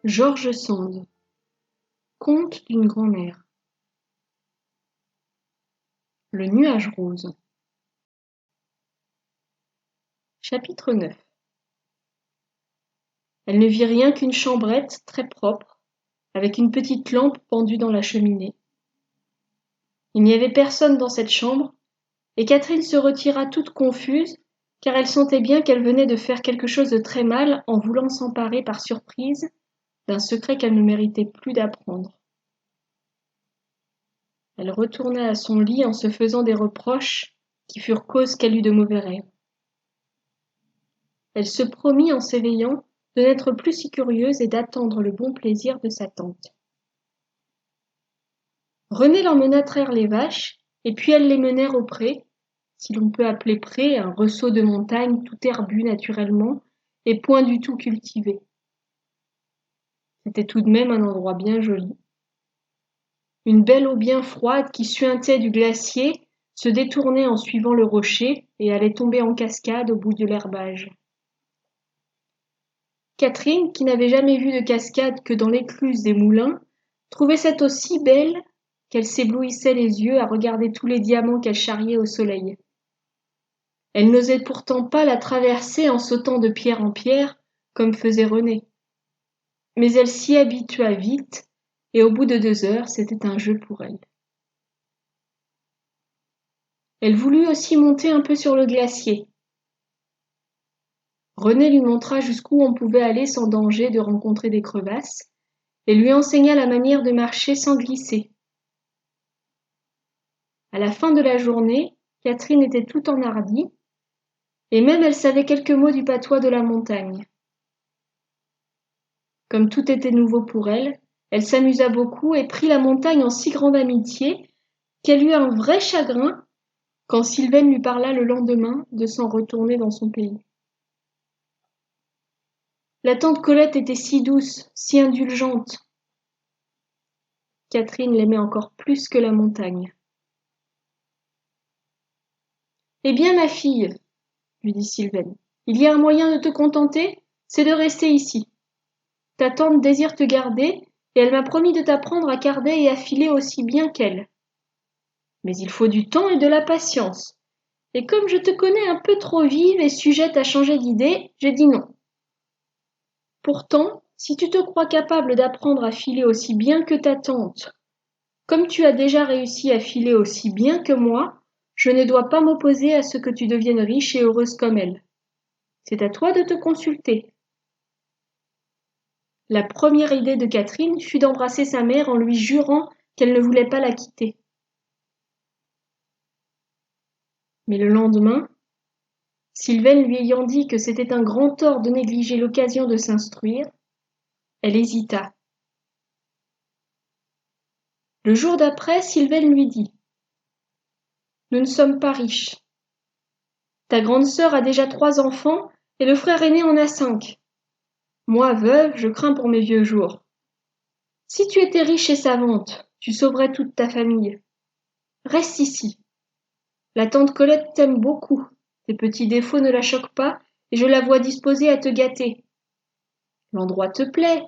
George Sand. Conte d'une grand-mère. Le nuage rose. Chapitre 9. Elle ne vit rien qu'une chambrette très propre, avec une petite lampe pendue dans la cheminée. Il n'y avait personne dans cette chambre, et Catherine se retira toute confuse, car elle sentait bien qu'elle venait de faire quelque chose de très mal en voulant s'emparer par surprise d'un secret qu'elle ne méritait plus d'apprendre. Elle retourna à son lit en se faisant des reproches qui furent cause qu'elle eut de mauvais rêves. Elle se promit en s'éveillant de n'être plus si curieuse et d'attendre le bon plaisir de sa tante. René l'emmena traire les vaches, et puis elles les menèrent au pré, si l'on peut appeler pré un ressaut de montagne tout herbu naturellement et point du tout cultivé. C'était tout de même un endroit bien joli. Une belle eau bien froide qui suintait du glacier se détournait en suivant le rocher et allait tomber en cascade au bout de l'herbage. Catherine, qui n'avait jamais vu de cascade que dans l'écluse des moulins, trouvait cette eau si belle qu'elle s'éblouissait les yeux à regarder tous les diamants qu'elle charriait au soleil. Elle n'osait pourtant pas la traverser en sautant de pierre en pierre, comme faisait René. Mais elle s'y habitua vite, et au bout de 2 heures, c'était un jeu pour elle. Elle voulut aussi monter un peu sur le glacier. René lui montra jusqu'où on pouvait aller sans danger de rencontrer des crevasses, et lui enseigna la manière de marcher sans glisser. À la fin de la journée, Catherine était tout enhardie, et même elle savait quelques mots du patois de la montagne. Comme tout était nouveau pour elle, elle s'amusa beaucoup et prit la montagne en si grande amitié qu'elle eut un vrai chagrin quand Sylvaine lui parla le lendemain de s'en retourner dans son pays. La tante Colette était si douce, si indulgente. Catherine l'aimait encore plus que la montagne. Eh bien, ma fille, lui dit Sylvaine, il y a un moyen de te contenter, c'est de rester ici. Ta tante désire te garder, et elle m'a promis de t'apprendre à carder et à filer aussi bien qu'elle. Mais il faut du temps et de la patience. Et comme je te connais un peu trop vive et sujette à changer d'idée, j'ai dit non. Pourtant, si tu te crois capable d'apprendre à filer aussi bien que ta tante, comme tu as déjà réussi à filer aussi bien que moi, je ne dois pas m'opposer à ce que tu deviennes riche et heureuse comme elle. C'est à toi de te consulter. La première idée de Catherine fut d'embrasser sa mère en lui jurant qu'elle ne voulait pas la quitter. Mais le lendemain, Sylvaine lui ayant dit que c'était un grand tort de négliger l'occasion de s'instruire, elle hésita. Le jour d'après, Sylvaine lui dit « Nous ne sommes pas riches. Ta grande sœur a déjà 3 enfants et le frère aîné en a 5. Moi, veuve, je crains pour mes vieux jours. Si tu étais riche et savante, tu sauverais toute ta famille. Reste ici. La tante Colette t'aime beaucoup. Tes petits défauts ne la choquent pas et je la vois disposée à te gâter. L'endroit te plaît.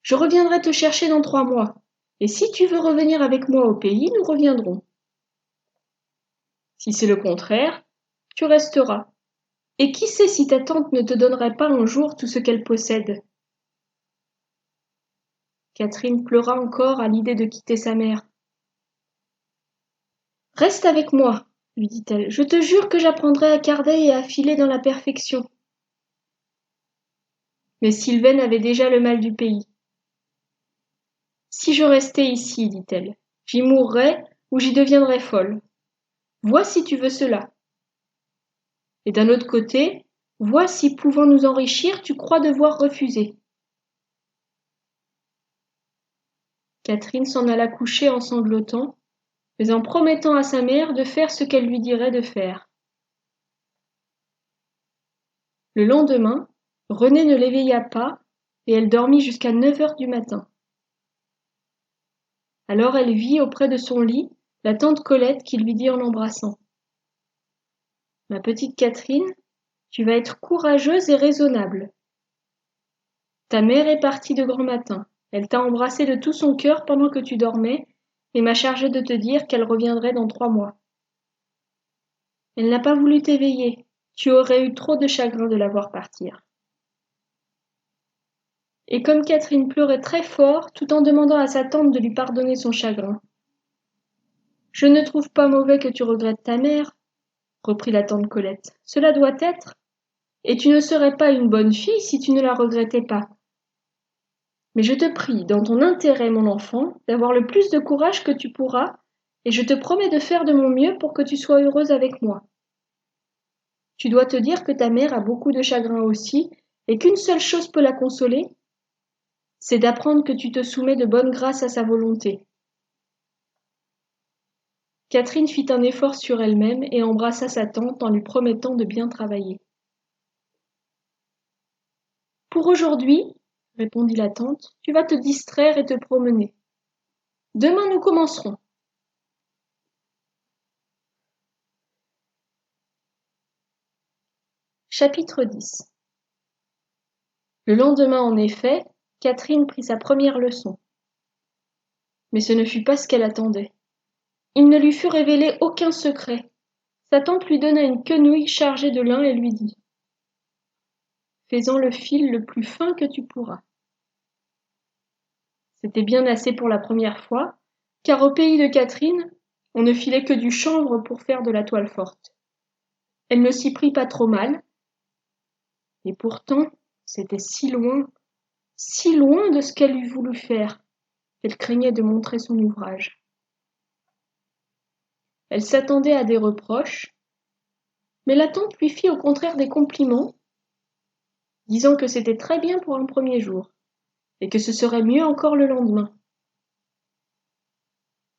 Je reviendrai te chercher dans 3 mois. Et si tu veux revenir avec moi au pays, nous reviendrons. Si c'est le contraire, tu resteras. Et qui sait si ta tante ne te donnerait pas un jour tout ce qu'elle possède ? Catherine pleura encore à l'idée de quitter sa mère. Reste avec moi, lui dit-elle. Je te jure que j'apprendrai à carder et à filer dans la perfection. Mais Sylvaine avait déjà le mal du pays. Si je restais ici, dit-elle, j'y mourrais ou j'y deviendrais folle. Vois si tu veux cela. Et d'un autre côté, vois si, pouvant nous enrichir, tu crois devoir refuser. Catherine s'en alla coucher en sanglotant, mais en promettant à sa mère de faire ce qu'elle lui dirait de faire. Le lendemain, René ne l'éveilla pas, et elle dormit jusqu'à 9 heures du matin. Alors elle vit auprès de son lit la tante Colette qui lui dit en l'embrassant « Ma petite Catherine, tu vas être courageuse et raisonnable. Ta mère est partie de grand matin. Elle t'a embrassé de tout son cœur pendant que tu dormais et m'a chargé de te dire qu'elle reviendrait dans 3 mois. Elle n'a pas voulu t'éveiller. Tu aurais eu trop de chagrin de la voir partir. » Et comme Catherine pleurait très fort, tout en demandant à sa tante de lui pardonner son chagrin. « Je ne trouve pas mauvais que tu regrettes ta mère, » reprit la tante Colette. « Cela doit être. Et tu ne serais pas une bonne fille si tu ne la regrettais pas. Mais je te prie, dans ton intérêt, mon enfant, d'avoir le plus de courage que tu pourras, et je te promets de faire de mon mieux pour que tu sois heureuse avec moi. Tu dois te dire que ta mère a beaucoup de chagrin aussi, et qu'une seule chose peut la consoler, c'est d'apprendre que tu te soumets de bonne grâce à sa volonté. » Catherine fit un effort sur elle-même et embrassa sa tante en lui promettant de bien travailler. « Pour aujourd'hui, répondit la tante, tu vas te distraire et te promener. Demain nous commencerons. » Chapitre 10. Le lendemain, en effet, Catherine prit sa première leçon. Mais ce ne fut pas ce qu'elle attendait. Il ne lui fut révélé aucun secret. Sa tante lui donna une quenouille chargée de lin et lui dit « Fais-en le fil le plus fin que tu pourras. » C'était bien assez pour la première fois, car au pays de Catherine, on ne filait que du chanvre pour faire de la toile forte. Elle ne s'y prit pas trop mal, et pourtant c'était si loin de ce qu'elle eût voulu faire, qu'elle craignait de montrer son ouvrage. Elle s'attendait à des reproches, mais la tante lui fit au contraire des compliments, disant que c'était très bien pour un premier jour, et que ce serait mieux encore le lendemain.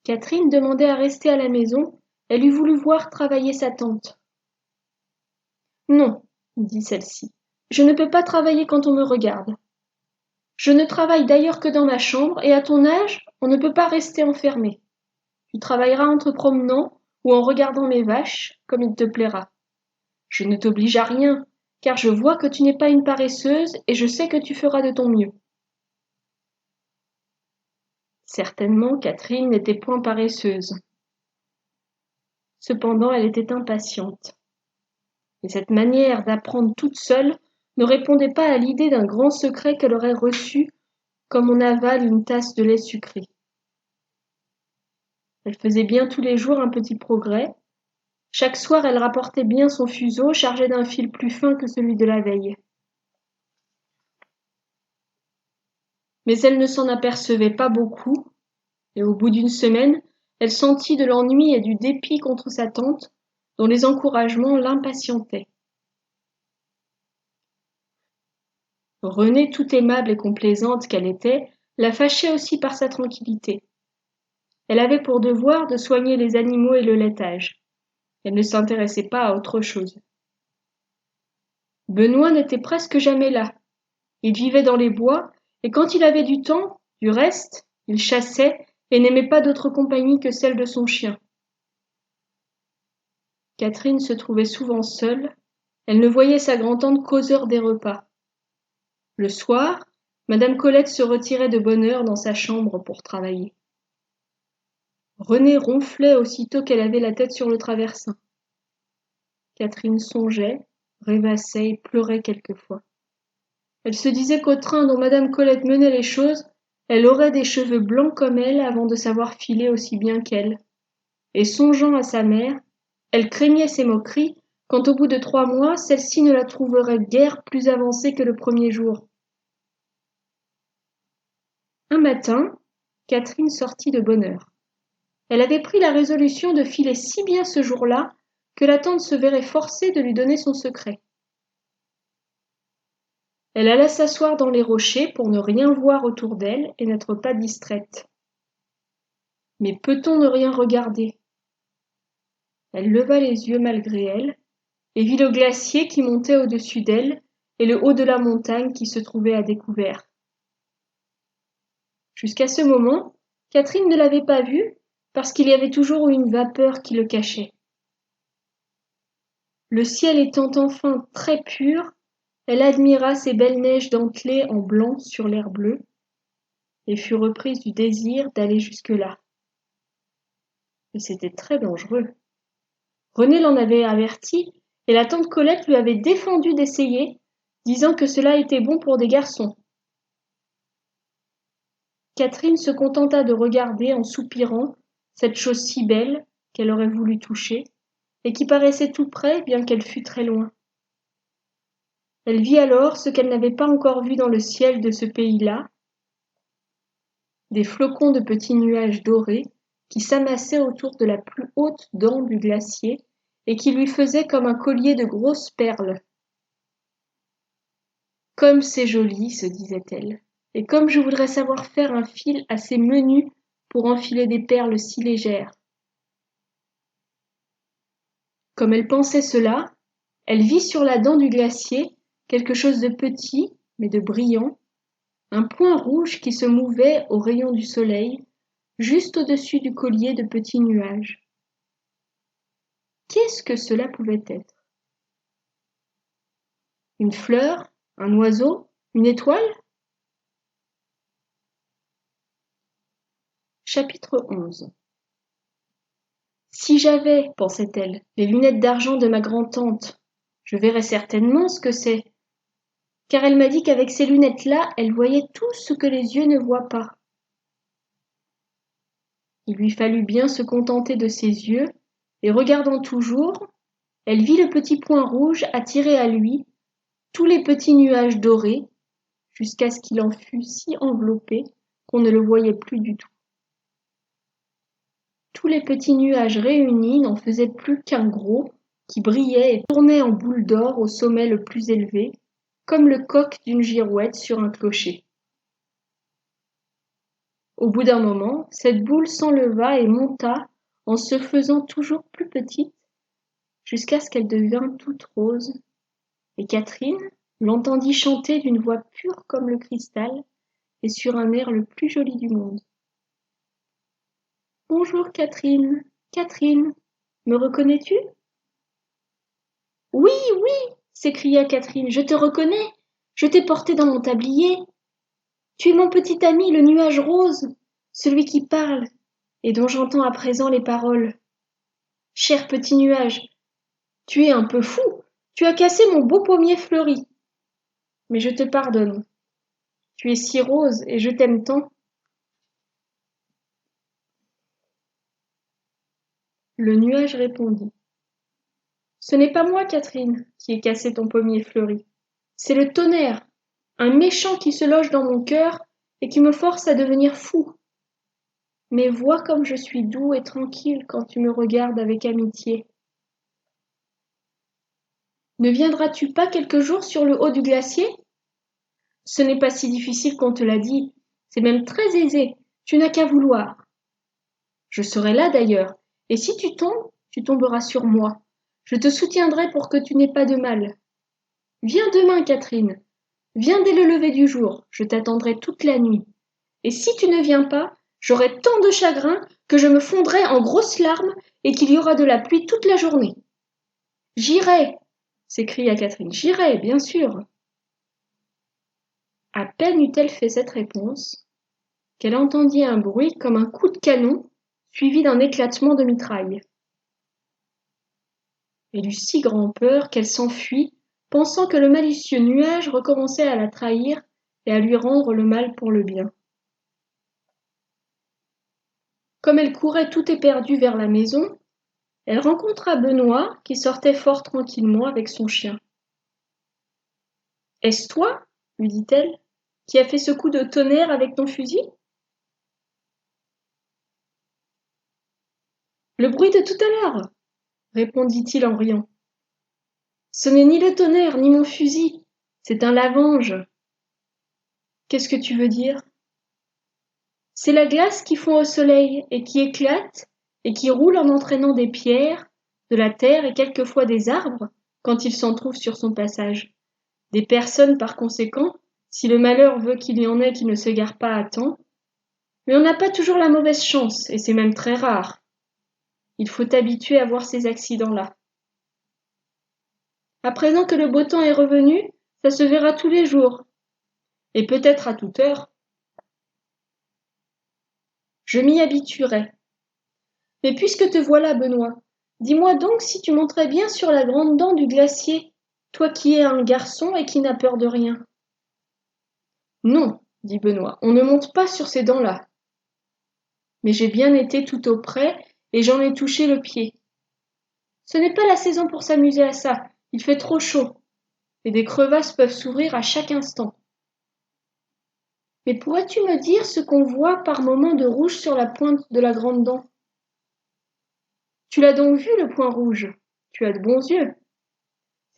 Catherine demandait à rester à la maison, elle eût voulu voir travailler sa tante. « Non, dit celle-ci, je ne peux pas travailler quand on me regarde. Je ne travaille d'ailleurs que dans ma chambre, et à ton âge, on ne peut pas rester enfermé. Tu travailleras en te promenant ou en regardant mes vaches, comme il te plaira. Je ne t'oblige à rien, car je vois que tu n'es pas une paresseuse et je sais que tu feras de ton mieux. » Certainement, Catherine n'était point paresseuse. Cependant, elle était impatiente. Et cette manière d'apprendre toute seule ne répondait pas à l'idée d'un grand secret qu'elle aurait reçu comme on avale une tasse de lait sucré. Elle faisait bien tous les jours un petit progrès. Chaque soir, elle rapportait bien son fuseau chargé d'un fil plus fin que celui de la veille. Mais elle ne s'en apercevait pas beaucoup, et au bout d'une semaine, elle sentit de l'ennui et du dépit contre sa tante, dont les encouragements l'impatientaient. Renée, tout aimable et complaisante qu'elle était, la fâchait aussi par sa tranquillité. Elle avait pour devoir de soigner les animaux et le laitage. Elle ne s'intéressait pas à autre chose. Benoît n'était presque jamais là. Il vivait dans les bois, et quand il avait du temps, du reste, il chassait et n'aimait pas d'autre compagnie que celle de son chien. Catherine se trouvait souvent seule. Elle ne voyait sa grand-tante qu'aux heures des repas. Le soir, Madame Colette se retirait de bonne heure dans sa chambre pour travailler. Renée ronflait aussitôt qu'elle avait la tête sur le traversin. Catherine songeait, rêvassait et pleurait quelquefois. Elle se disait qu'au train dont Madame Colette menait les choses, elle aurait des cheveux blancs comme elle avant de savoir filer aussi bien qu'elle. Et songeant à sa mère, elle craignait ses moqueries quand au bout de 3 mois, celle-ci ne la trouverait guère plus avancée que le premier jour. Un matin, Catherine sortit de bonne heure. Elle avait pris la résolution de filer si bien ce jour-là que la tante se verrait forcée de lui donner son secret. Elle alla s'asseoir dans les rochers pour ne rien voir autour d'elle et n'être pas distraite. Mais peut-on ne rien regarder ? Elle leva les yeux malgré elle et vit le glacier qui montait au-dessus d'elle et le haut de la montagne qui se trouvait à découvert. Jusqu'à ce moment, Catherine ne l'avait pas vu parce qu'il y avait toujours une vapeur qui le cachait. Le ciel étant enfin très pur, Elle admira ces belles neiges dentelées en blanc sur l'air bleu, et fut reprise du désir d'aller jusque-là. Mais c'était très dangereux. René l'en avait averti, et la tante Colette lui avait défendu d'essayer, disant que cela était bon pour des garçons. Catherine se contenta de regarder en soupirant cette chose si belle qu'elle aurait voulu toucher, et qui paraissait tout près bien qu'elle fût très loin. Elle vit alors ce qu'elle n'avait pas encore vu dans le ciel de ce pays-là, des flocons de petits nuages dorés qui s'amassaient autour de la plus haute dent du glacier et qui lui faisaient comme un collier de grosses perles. Comme c'est joli, se disait-elle, et comme je voudrais savoir faire un fil assez menu pour enfiler des perles si légères. Comme elle pensait cela, elle vit sur la dent du glacier quelque chose de petit, mais de brillant, un point rouge qui se mouvait aux rayons du soleil, juste au-dessus du collier de petits nuages. Qu'est-ce que cela pouvait être? Une fleur? Un oiseau? Une étoile? Chapitre 11. Si j'avais, pensait-elle, les lunettes d'argent de ma grand-tante, je verrais certainement ce que c'est, car elle m'a dit qu'avec ces lunettes-là, elle voyait tout ce que les yeux ne voient pas. Il lui fallut bien se contenter de ses yeux, et regardant toujours, elle vit le petit point rouge attirer à lui tous les petits nuages dorés, jusqu'à ce qu'il en fût si enveloppé qu'on ne le voyait plus du tout. Tous les petits nuages réunis n'en faisaient plus qu'un gros, qui brillait et tournait en boule d'or au sommet le plus élevé, comme le coq d'une girouette sur un clocher. Au bout d'un moment, cette boule s'enleva et monta en se faisant toujours plus petite, jusqu'à ce qu'elle devint toute rose, et Catherine l'entendit chanter d'une voix pure comme le cristal et sur un air le plus joli du monde. « Bonjour Catherine, Catherine, me reconnais-tu » ? « Oui, oui, s'écria Catherine, je te reconnais, je t'ai porté dans mon tablier. Tu es mon petit ami, le nuage rose, celui qui parle et dont j'entends à présent les paroles. Cher petit nuage, tu es un peu fou, tu as cassé mon beau pommier fleuri. Mais je te pardonne. Tu es si rose et je t'aime tant. » Le nuage répondit. « Ce n'est pas moi, Catherine, qui ai cassé ton pommier fleuri. C'est le tonnerre, un méchant qui se loge dans mon cœur et qui me force à devenir fou. Mais vois comme je suis doux et tranquille quand tu me regardes avec amitié. Ne viendras-tu pas quelque jour sur le haut du glacier ? Ce n'est pas si difficile qu'on te l'a dit, c'est même très aisé, tu n'as qu'à vouloir. Je serai là d'ailleurs, et si tu tombes, tu tomberas sur moi. Je te soutiendrai pour que tu n'aies pas de mal. Viens demain, Catherine. Viens dès le lever du jour, je t'attendrai toute la nuit. Et si tu ne viens pas, j'aurai tant de chagrin que je me fondrai en grosses larmes et qu'il y aura de la pluie toute la journée. J'irai, s'écria Catherine, j'irai, bien sûr. À peine eut-elle fait cette réponse, qu'elle entendit un bruit comme un coup de canon, suivi d'un éclatement de mitraille. Elle eut si grand-peur qu'elle s'enfuit, pensant que le malicieux nuage recommençait à la trahir et à lui rendre le mal pour le bien. Comme elle courait tout éperdue vers la maison, elle rencontra Benoît qui sortait fort tranquillement avec son chien. « Est-ce toi, lui dit-elle, qui a fait ce coup de tonnerre avec ton fusil ?»« Le bruit de tout à l'heure, répondit-il en riant. Ce n'est ni le tonnerre, ni mon fusil, c'est un lavange. Qu'est-ce que tu veux dire ? C'est la glace qui fond au soleil et qui éclate et qui roule en entraînant des pierres, de la terre et quelquefois des arbres quand il s'en trouve sur son passage. Des personnes par conséquent, si le malheur veut qu'il y en ait qui ne se garent pas à temps. Mais on n'a pas toujours la mauvaise chance, et c'est même très rare. Il faut t'habituer à voir ces accidents-là. À présent que le beau temps est revenu, Ça se verra tous les jours, et peut-être à toute heure. Je m'y habituerai. Mais puisque te voilà, Benoît, dis-moi donc si tu monterais bien sur la grande dent du glacier, toi qui es un garçon et qui n'as peur de rien. Non, dit Benoît, on ne monte pas sur ces dents-là. Mais j'ai bien été tout auprès et j'en ai touché le pied. Ce n'est pas la saison pour s'amuser à ça, il fait trop chaud, et des crevasses peuvent s'ouvrir à chaque instant. Mais pourrais-tu me dire ce qu'on voit par moments de rouge sur la pointe de la grande dent? Tu l'as donc vu, le point rouge? Tu as de bons yeux.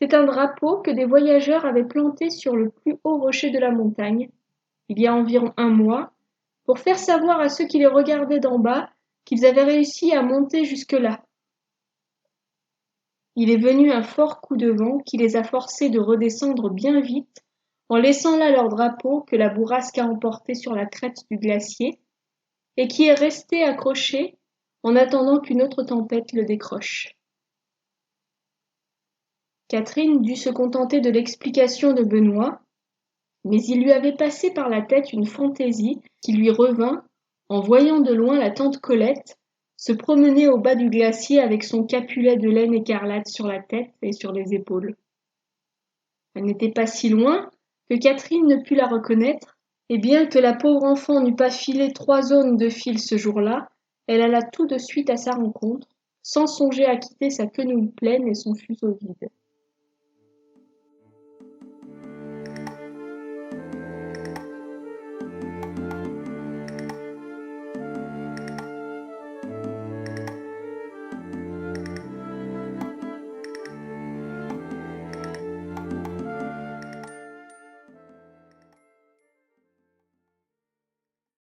C'est un drapeau que des voyageurs avaient planté sur le plus haut rocher de la montagne, il y a environ un mois, pour faire savoir à ceux qui les regardaient d'en bas qu'ils avaient réussi à monter jusque-là. Il est venu un fort coup de vent qui les a forcés de redescendre bien vite, en laissant là leur drapeau que la bourrasque a emporté sur la crête du glacier, et qui est resté accroché en attendant qu'une autre tempête le décroche. Catherine dut se contenter de l'explication de Benoît, mais il lui avait passé par la tête une fantaisie qui lui revint en voyant de loin la tante Colette se promener au bas du glacier avec son capulet de laine écarlate sur la tête et sur les épaules. Elle n'était pas si loin que Catherine ne put la reconnaître, et bien que la pauvre enfant n'eût pas filé 3 zones de fil ce jour-là, elle alla tout de suite à sa rencontre, sans songer à quitter sa quenouille pleine et son fuseau vide.